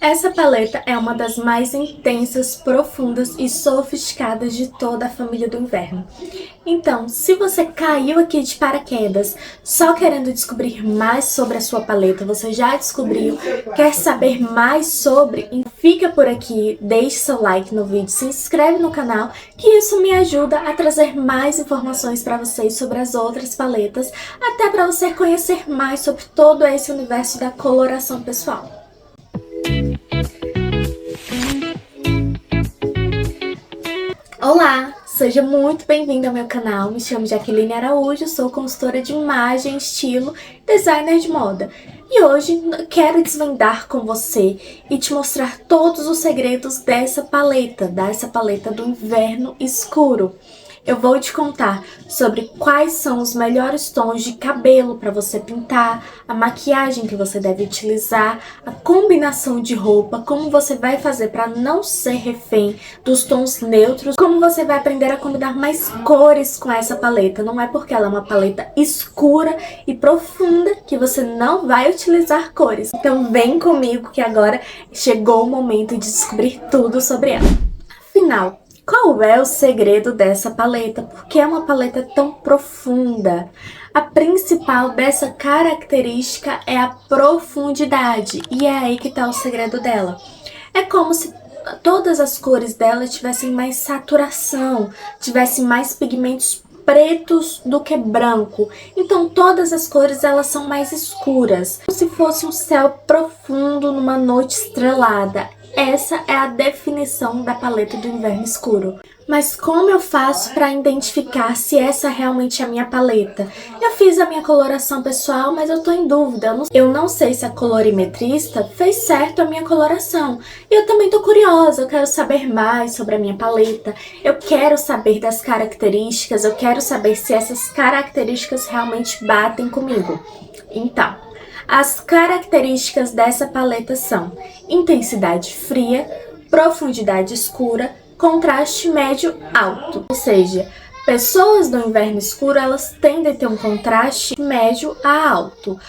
Essa paleta é uma das mais intensas, profundas e sofisticadas de toda a família do inverno. Então, se você caiu aqui de paraquedas só querendo descobrir mais sobre a sua paleta, você já descobriu, quer saber mais sobre, fica por aqui, deixe seu like no vídeo, se inscreve no canal, que isso me ajuda a trazer mais informações para vocês sobre as outras paletas, até para você conhecer mais sobre todo esse universo da coloração pessoal. Olá, seja muito bem-vindo ao meu canal. Me chamo Jaqueline Araújo, sou consultora de imagem, estilo e designer de moda. E hoje quero desvendar com você e te mostrar todos os segredos dessa paleta do inverno escuro. Eu vou te contar sobre quais são os melhores tons de cabelo para você pintar, a maquiagem que você deve utilizar, a combinação de roupa, como você vai fazer para não ser refém dos tons neutros, como você vai aprender a combinar mais cores com essa paleta. Não é porque ela é uma paleta escura e profunda que você não vai utilizar cores. Então vem comigo que agora chegou o momento de descobrir tudo sobre ela. Afinal, qual é o segredo dessa paleta? Por que é uma paleta tão profunda? A principal dessa característica é a profundidade, e é aí que está o segredo dela. É como se todas as cores dela tivessem mais saturação, tivessem mais pigmentos pretos do que branco. Então todas as cores elas são mais escuras, como se fosse um céu profundo numa noite estrelada. Essa é a definição da paleta do inverno escuro. Mas como eu faço para identificar se essa realmente é a minha paleta? Eu fiz a minha coloração pessoal, mas eu tô em dúvida. Eu não sei se a colorimetrista fez certo a minha coloração. E eu também tô curiosa, eu quero saber mais sobre a minha paleta. Eu quero saber das características, eu quero saber se essas características realmente batem comigo. Então, as características dessa paleta são intensidade fria, profundidade escura, contraste médio alto. Ou seja, pessoas do inverno escuro elas tendem a ter um contraste médio a alto.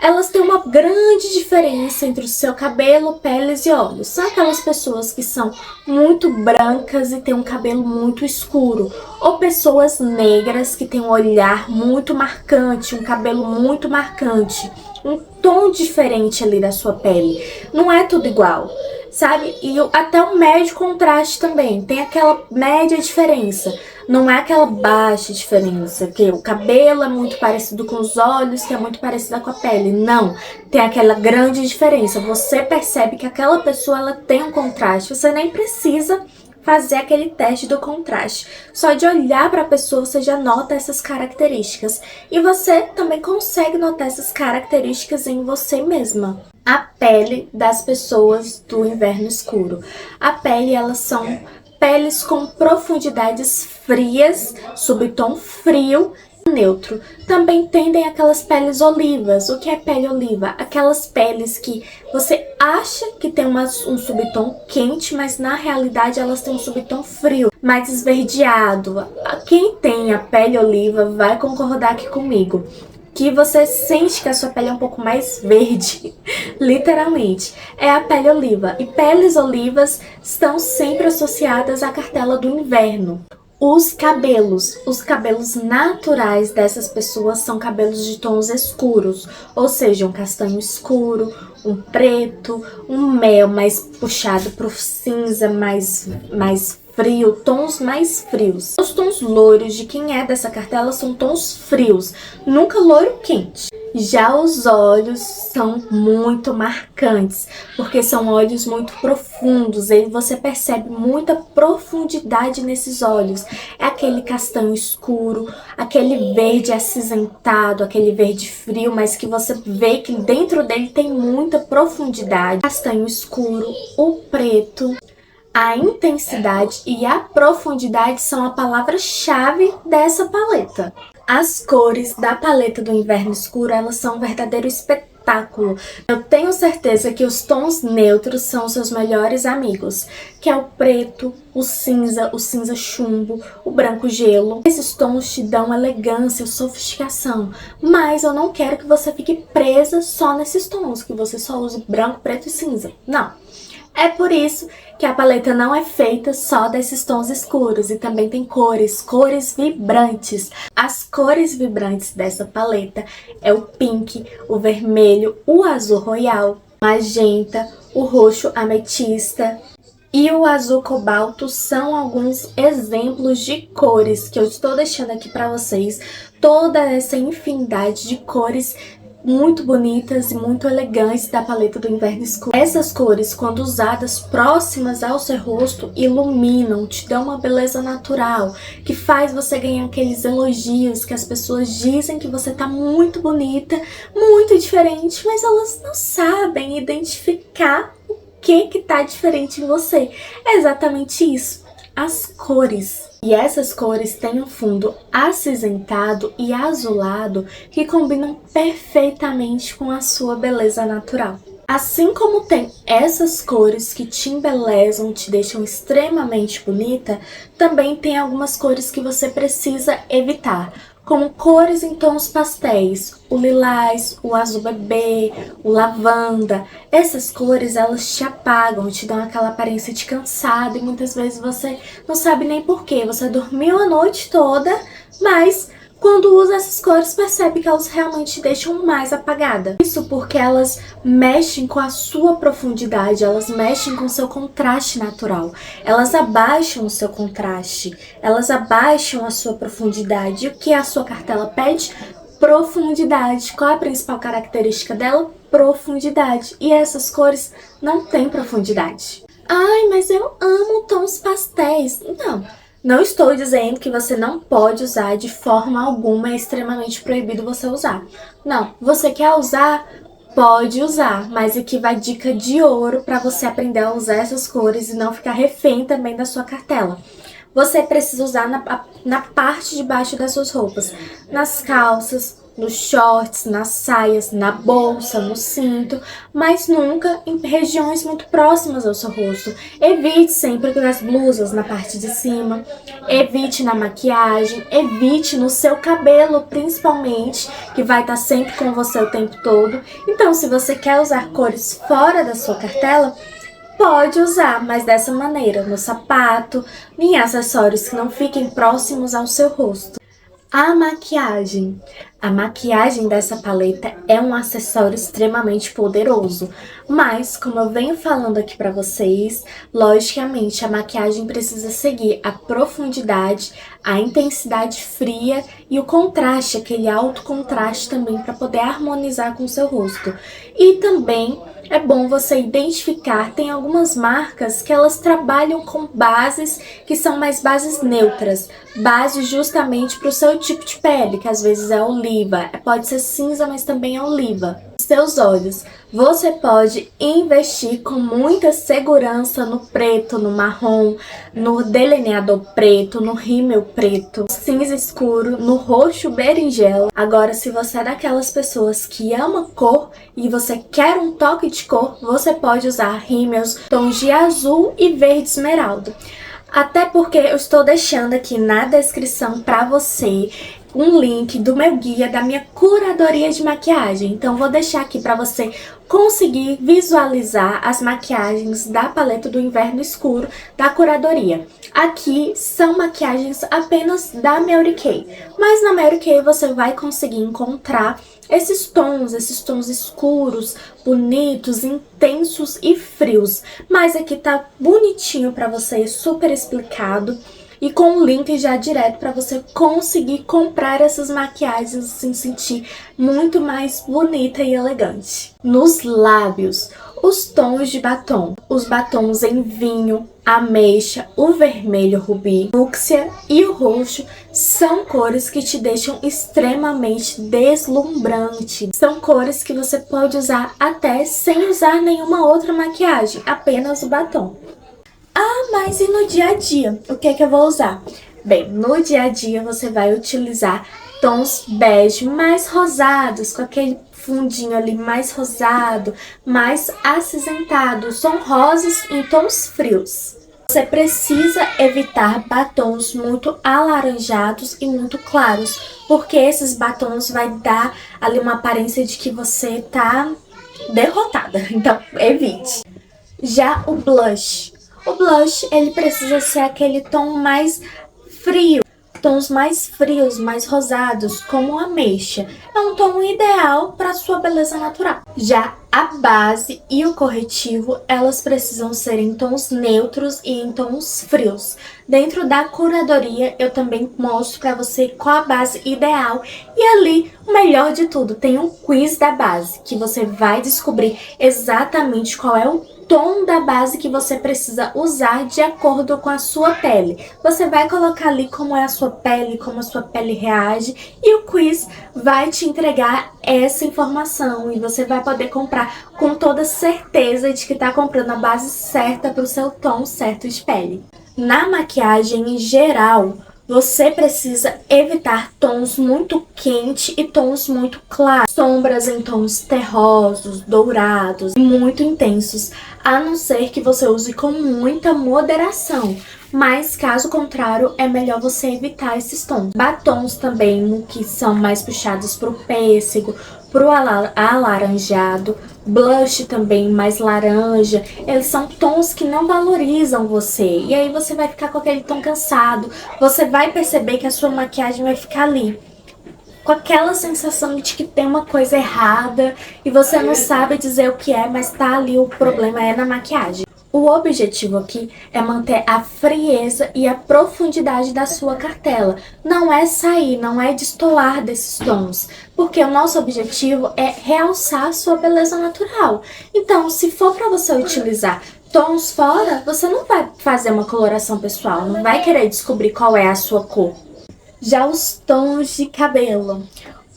Elas têm uma grande diferença entre o seu cabelo, peles e olhos. São aquelas pessoas que são muito brancas e têm um cabelo muito escuro. Ou pessoas negras que têm um olhar muito marcante, um cabelo muito marcante. Um tom diferente ali da sua pele. Não é tudo igual, sabe? E até o médio contraste também. Tem aquela média diferença. Não é aquela baixa diferença, que o cabelo é muito parecido com os olhos, que é muito parecida com a pele. Não, tem aquela grande diferença. Você percebe que aquela pessoa ela tem um contraste. Você nem precisa fazer aquele teste do contraste. Só de olhar para a pessoa você já nota essas características. E você também consegue notar essas características em você mesma. A pele das pessoas do inverno escuro. A pele, elas são peles com profundidades frias, subtom frio, neutro. Também tendem aquelas peles olivas. O que é pele oliva? Aquelas peles que você acha que tem um subtom quente, mas na realidade elas têm um subtom frio, mais esverdeado. Quem tem a pele oliva vai concordar aqui comigo, que você sente que a sua pele é um pouco mais verde, literalmente. É a pele oliva. E peles olivas estão sempre associadas à cartela do inverno. Os cabelos naturais dessas pessoas são cabelos de tons escuros, ou seja, um castanho escuro, um preto, um mel mais puxado para o cinza, mais frio, tons mais frios. Os tons loiros de quem é dessa cartela são tons frios, nunca loiro quente. Já os olhos são muito marcantes, porque são olhos muito profundos, e você percebe muita profundidade nesses olhos. É aquele castanho escuro, aquele verde acinzentado, aquele verde frio, mas que você vê que dentro dele tem muita profundidade. Castanho escuro, o preto. A intensidade e a profundidade são a palavra-chave dessa paleta. As cores da paleta do inverno escuro, elas são um verdadeiro espetáculo espetáculo. Eu tenho certeza que os tons neutros são seus melhores amigos, que é o preto, o cinza chumbo, o branco gelo. Esses tons te dão elegância, sofisticação, mas eu não quero que você fique presa só nesses tons, que você só use branco, preto e cinza. Não. É por isso que a paleta não é feita só desses tons escuros e também tem cores vibrantes. As cores vibrantes dessa paleta é o pink, o vermelho, o azul royal, magenta, o roxo ametista e o azul cobalto são alguns exemplos de cores que eu estou deixando aqui para vocês. Toda essa infinidade de cores muito bonitas e muito elegantes da paleta do Inverno Escuro. Essas cores, quando usadas próximas ao seu rosto, iluminam, te dão uma beleza natural, que faz você ganhar aqueles elogios que as pessoas dizem que você tá muito bonita, muito diferente, mas elas não sabem identificar o que tá diferente em você. É exatamente isso, as cores. E essas cores têm um fundo acinzentado e azulado que combinam perfeitamente com a sua beleza natural. Assim como tem essas cores que te embelezam, te deixam extremamente bonita, também tem algumas cores que você precisa evitar, como cores em tons pastéis, o lilás, o azul bebê, o lavanda. Essas cores, elas te apagam, te dão aquela aparência de cansado e muitas vezes você não sabe nem porquê. Você dormiu a noite toda, mas quando usa essas cores, percebe que elas realmente te deixam mais apagada. Isso porque elas mexem com a sua profundidade, elas mexem com o seu contraste natural. Elas abaixam o seu contraste, elas abaixam a sua profundidade. E o que a sua cartela pede? Profundidade. Qual é a principal característica dela? Profundidade. E essas cores não têm profundidade. Ai, mas eu amo tons pastéis. Não estou dizendo que você não pode usar de forma alguma, é extremamente proibido você usar. Não, você quer usar, pode usar, mas aqui vai dica de ouro para você aprender a usar essas cores e não ficar refém também da sua cartela. Você precisa usar na parte de baixo das suas roupas, nas calças, nos shorts, nas saias, na bolsa, no cinto, mas nunca em regiões muito próximas ao seu rosto. Evite sempre nas blusas, na parte de cima, evite na maquiagem, evite no seu cabelo principalmente, que vai estar sempre com você o tempo todo. Então, se você quer usar cores fora da sua cartela, pode usar, mas dessa maneira, no sapato, em acessórios que não fiquem próximos ao seu rosto. A maquiagem. A maquiagem dessa paleta é um acessório extremamente poderoso, mas como eu venho falando aqui pra vocês, logicamente a maquiagem precisa seguir a profundidade, a intensidade fria e o contraste, aquele alto contraste também para poder harmonizar com o seu rosto. E também é bom você identificar, tem algumas marcas que elas trabalham com bases que são mais bases neutras, bases justamente para o seu tipo de pele, que às vezes é oliva, pode ser cinza, mas também é oliva. Seus olhos, você pode investir com muita segurança no preto, no marrom, no delineador preto, no rímel preto, cinza escuro, no roxo berinjela. Agora, se você é daquelas pessoas que ama cor e você quer um toque de cor, você pode usar rímels tons de azul e verde esmeralda. Até porque eu estou deixando aqui na descrição para você um link do meu guia, da minha curadoria de maquiagem. Então vou deixar aqui para você conseguir visualizar as maquiagens da paleta do Inverno Escuro da curadoria. Aqui são maquiagens apenas da Mary Kay, mas na Mary Kay você vai conseguir encontrar esses tons escuros, bonitos, intensos e frios. Mas aqui tá bonitinho para você, super explicado. E com um link já direto para você conseguir comprar essas maquiagens e se sentir muito mais bonita e elegante. Nos lábios, os tons de batom. Os batons em vinho, ameixa, o vermelho rubi, fúcsia e o roxo são cores que te deixam extremamente deslumbrante. São cores que você pode usar até sem usar nenhuma outra maquiagem, apenas o batom. Ah, mas e no dia a dia? O que é que eu vou usar? Bem, no dia a dia você vai utilizar tons bege mais rosados, com aquele fundinho ali mais rosado, mais acinzentado. São rosas em tons frios. Você precisa evitar batons muito alaranjados e muito claros, porque esses batons vai dar ali uma aparência de que você tá derrotada. Então, evite. Já o blush. O blush, ele precisa ser aquele tom mais frio. Tons mais frios, mais rosados, como ameixa. É um tom ideal para sua beleza natural. Já a base e o corretivo, elas precisam ser em tons neutros e em tons frios. Dentro da curadoria, eu também mostro para você qual a base ideal. E ali, o melhor de tudo, tem um quiz da base, que você vai descobrir exatamente qual é o tom da base que você precisa usar de acordo com a sua pele. Você vai colocar ali como é a sua pele, como a sua pele reage, e o quiz vai te entregar essa informação e você vai poder comprar com toda certeza de que está comprando a base certa para o seu tom certo de pele. Na maquiagem em geral, você precisa evitar tons muito quentes e tons muito claros. Sombras em tons terrosos, dourados, muito intensos, a não ser que você use com muita moderação. Mas, caso contrário, é melhor você evitar esses tons. Batons também, que são mais puxados para o pêssego, para o alaranjado. Blush também, mais laranja. Eles são tons que não valorizam você. E aí você vai ficar com aquele tom cansado. Você vai perceber que a sua maquiagem vai ficar ali com aquela sensação de que tem uma coisa errada e você não sabe dizer o que é, mas tá ali, o problema é na maquiagem. O objetivo aqui é manter a frieza e a profundidade da sua cartela. Não é sair, não é destoar desses tons, porque o nosso objetivo é realçar a sua beleza natural. Então, se for para você utilizar tons fora, você não vai fazer uma coloração pessoal, não vai querer descobrir qual é a sua cor. Já os tons de cabelo.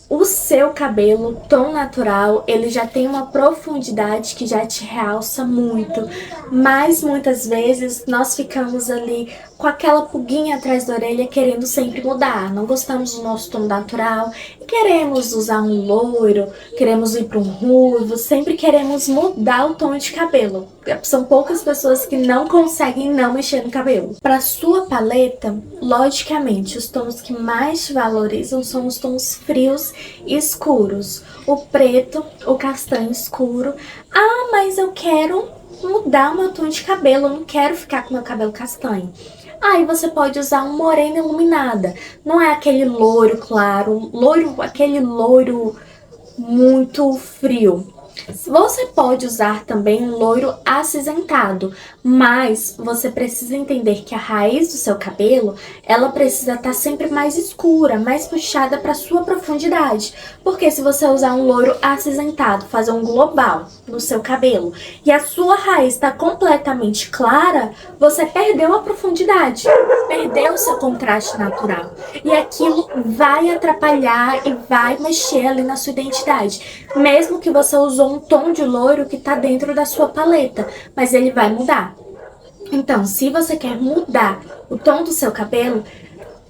O seu cabelo, tom natural, ele já tem uma profundidade que já te realça muito, mas muitas vezes nós ficamos ali com aquela pulguinha atrás da orelha querendo sempre mudar. Não gostamos do nosso tom natural e queremos usar um loiro, queremos ir para um ruivo, sempre queremos mudar o tom de cabelo. São poucas pessoas que não conseguem não mexer no cabelo. Para sua paleta, logicamente, os tons que mais te valorizam são os tons frios e escuros. O preto, o castanho escuro. Ah, mas eu quero mudar o meu tom de cabelo, eu não quero ficar com meu cabelo castanho. Aí você pode usar um morena iluminada. Não é aquele loiro claro, aquele loiro muito frio. Você pode usar também um loiro acinzentado, mas você precisa entender que a raiz do seu cabelo, ela precisa estar sempre mais escura, mais puxada para sua profundidade. Porque se você usar um loiro acinzentado, fazer um global no seu cabelo, e a sua raiz está completamente clara, você perdeu a profundidade, perdeu o seu contraste natural. E aquilo vai atrapalhar e vai mexer ali na sua identidade. Mesmo que você usou um tom de loiro que está dentro da sua paleta, mas ele vai mudar. Então, se você quer mudar o tom do seu cabelo,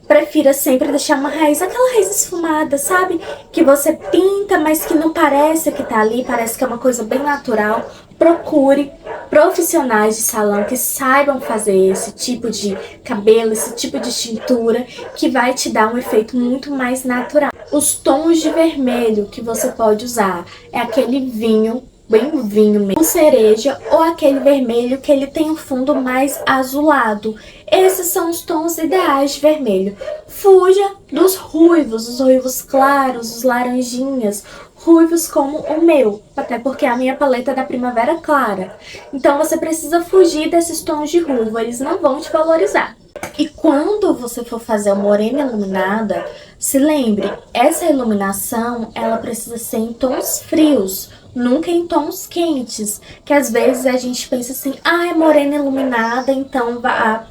prefira sempre deixar uma raiz, aquela raiz esfumada, sabe? Que você pinta, mas que não parece que tá ali, parece que é uma coisa bem natural. Procure profissionais de salão que saibam fazer esse tipo de cabelo, esse tipo de tintura, que vai te dar um efeito muito mais natural. Os tons de vermelho que você pode usar é aquele vinho, bem vinho mesmo, cereja, ou aquele vermelho que ele tem um fundo mais azulado. Esses são os tons ideais de vermelho. Fuja dos ruivos, os ruivos claros, os laranjinhas, ruivos como o meu, até porque a minha paleta é da Primavera Clara. Então você precisa fugir desses tons de ruivo, eles não vão te valorizar. E quando você for fazer a morena iluminada, se lembre, essa iluminação ela precisa ser em tons frios, nunca em tons quentes, que às vezes a gente pensa assim, ah, é morena iluminada, então a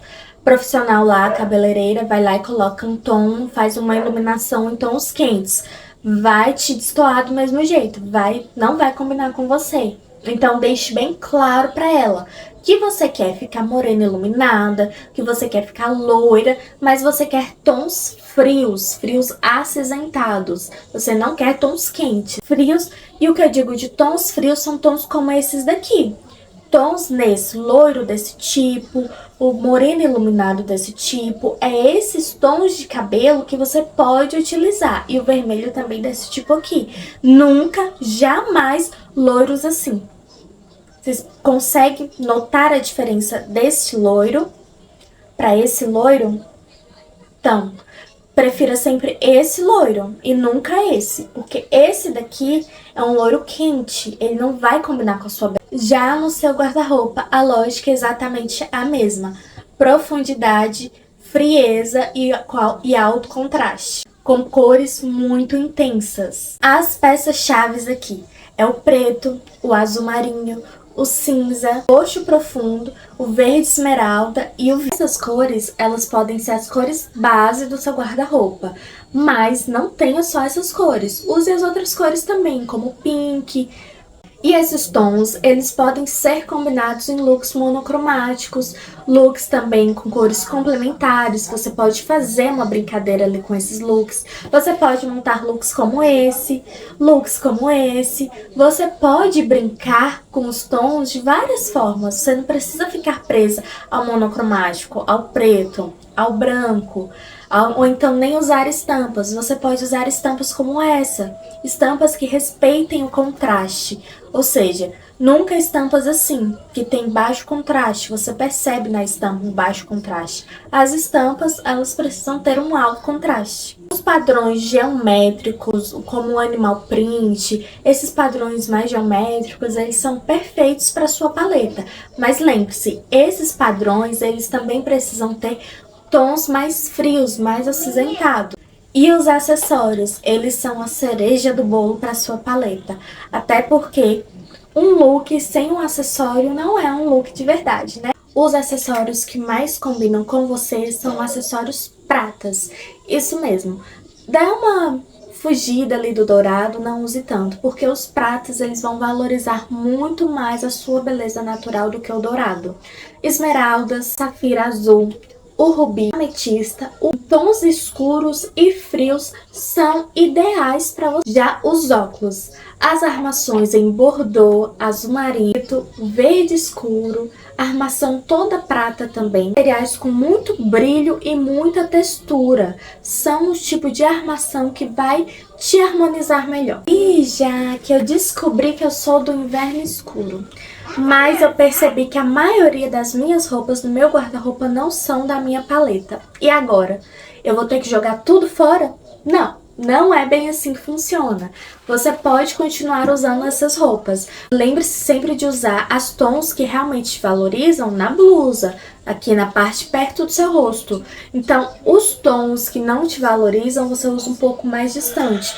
profissional lá, a cabeleireira, vai lá e coloca um tom, faz uma iluminação em tons quentes. Vai te destoar do mesmo jeito, não vai combinar com você. Então deixe bem claro para ela que você quer ficar morena iluminada, que você quer ficar loira, mas você quer tons frios, frios acinzentados. Você não quer tons quentes, frios. E o que eu digo de tons frios são tons como esses daqui. Tons nesse loiro desse tipo, o moreno iluminado desse tipo, é esses tons de cabelo que você pode utilizar. E o vermelho também desse tipo aqui. Nunca, jamais loiros assim. Vocês conseguem notar a diferença desse loiro para esse loiro? Então, prefira sempre esse loiro e nunca esse, porque esse daqui é um loiro quente, ele não vai combinar com a sua pele. Já no seu guarda-roupa, a lógica é exatamente a mesma. Profundidade, frieza e alto contraste, com cores muito intensas. As peças-chave aqui é o preto, o azul marinho, o cinza, o roxo profundo, o verde esmeralda e o... Essas cores, elas podem ser as cores base do seu guarda-roupa, mas não tenha só essas cores. Use as outras cores também, como pink. E esses tons, eles podem ser combinados em looks monocromáticos, looks também com cores complementares. Você pode fazer uma brincadeira ali com esses looks. Você pode montar looks como esse, looks como esse. Você pode brincar com os tons de várias formas. Você não precisa ficar presa ao monocromático, ao preto, ao branco, ou então nem usar estampas. Você pode usar estampas como essa, estampas que respeitem o contraste, ou seja, nunca estampas assim, que tem baixo contraste. Você percebe na estampa um baixo contraste. As estampas, elas precisam ter um alto contraste. Os padrões geométricos, como o animal print, esses padrões mais geométricos, eles são perfeitos para sua paleta. Mas lembre-se, esses padrões, eles também precisam ter tons mais frios, mais acinzentados. E os acessórios, eles são a cereja do bolo para sua paleta. Até porque um look sem um acessório não é um look de verdade, né? Os acessórios que mais combinam com você são acessórios pratas. Isso mesmo. Dá uma fugida ali do dourado, não use tanto, porque os pratas, eles vão valorizar muito mais a sua beleza natural do que o dourado. Esmeraldas, safira azul, o rubi, a ametista, os tons escuros e frios são ideais para você. Já os óculos, as armações em bordô, azul marinho, verde escuro, armação toda prata também, materiais com muito brilho e muita textura, são o tipo de armação que vai te harmonizar melhor. E já que eu descobri que eu sou do inverno escuro, mas eu percebi que a maioria das minhas roupas no meu guarda-roupa não são da minha paleta. E agora? Eu vou ter que jogar tudo fora? Não, não é bem assim que funciona. Você pode continuar usando essas roupas. Lembre-se sempre de usar as tons que realmente te valorizam na blusa, aqui na parte perto do seu rosto. Então, os tons que não te valorizam, você usa um pouco mais distante.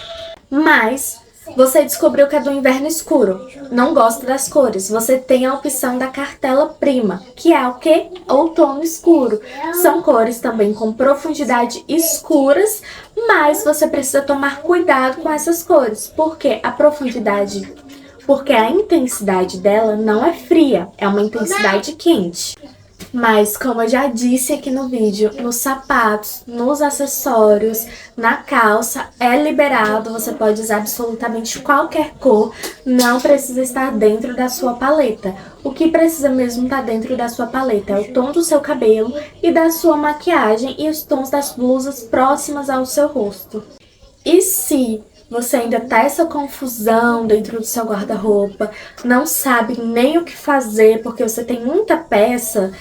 Mas você descobriu que é do inverno escuro, não gosta das cores, você tem a opção da cartela prima, que é o quê? Outono escuro. São cores também com profundidade escuras, mas você precisa tomar cuidado com essas cores, porque a intensidade dela não é fria, é uma intensidade quente. Mas, como eu já disse aqui no vídeo, nos sapatos, nos acessórios, na calça, é liberado. Você pode usar absolutamente qualquer cor, não precisa estar dentro da sua paleta. O que precisa mesmo estar dentro da sua paleta é o tom do seu cabelo e da sua maquiagem e os tons das blusas próximas ao seu rosto. E se você ainda tá essa confusão dentro do seu guarda-roupa, não sabe nem o que fazer, porque você tem muita peça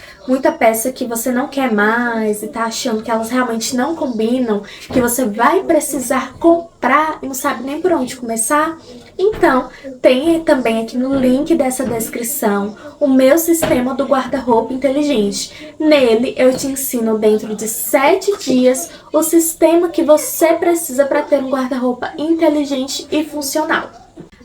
que você não quer mais e tá achando que elas realmente não combinam, que você vai precisar comprar e não sabe nem por onde começar? Então, tem também aqui no link dessa descrição o meu sistema do guarda-roupa inteligente. Nele, eu te ensino dentro de 7 dias o sistema que você precisa para ter um guarda-roupa inteligente e funcional.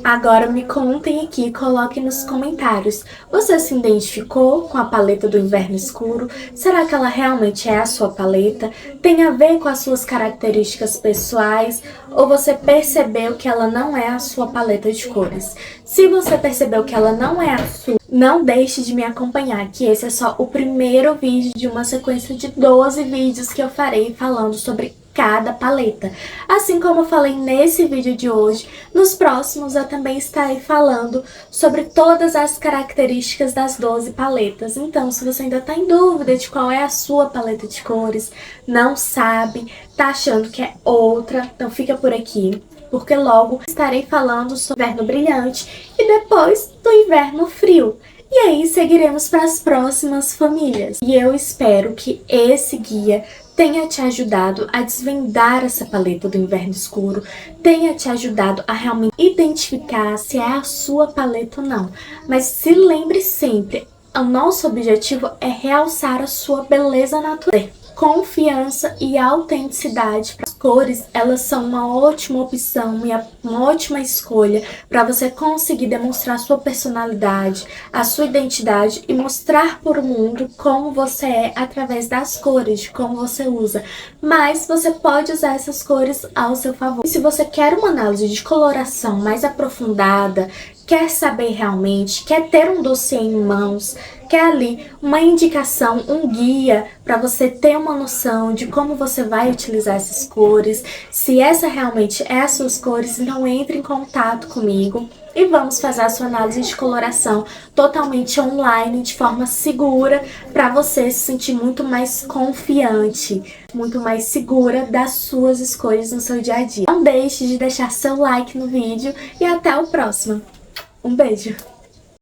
Agora me contem aqui, coloquem nos comentários. Você se identificou com a paleta do Inverno Escuro? Será que ela realmente é a sua paleta? Tem a ver com as suas características pessoais? Ou você percebeu que ela não é a sua paleta de cores? Se você percebeu que ela não é a sua, não deixe de me acompanhar, que esse é só o primeiro vídeo de uma sequência de 12 vídeos que eu farei falando sobre cada paleta. Assim como eu falei nesse vídeo de hoje, nos próximos eu também estarei falando sobre todas as características das 12 paletas. Então, se você ainda está em dúvida de qual é a sua paleta de cores, não sabe, tá achando que é outra, então fica por aqui, porque logo estarei falando sobre o inverno brilhante e depois do inverno frio. E aí seguiremos para as próximas famílias. E eu espero que esse guia tenha te ajudado a desvendar essa paleta do Inverno Escuro, tenha te ajudado a realmente identificar se é a sua paleta ou não. Mas se lembre sempre, o nosso objetivo é realçar a sua beleza natural. Confiança e autenticidade. As cores, elas são uma ótima opção, uma ótima escolha para você conseguir demonstrar a sua personalidade, a sua identidade e mostrar para o mundo como você é através das cores, de como você usa. Mas você pode usar essas cores ao seu favor. E se você quer uma análise de coloração mais aprofundada, quer saber realmente, quer ter um dossiê em mãos, quer ali uma indicação, um guia para você ter uma noção de como você vai utilizar essas cores, se essa realmente é as suas cores, então entre em contato comigo e vamos fazer a sua análise de coloração totalmente online, de forma segura, para você se sentir muito mais confiante, muito mais segura das suas escolhas no seu dia a dia. Não deixe de deixar seu like no vídeo e até o próximo. Um beijo!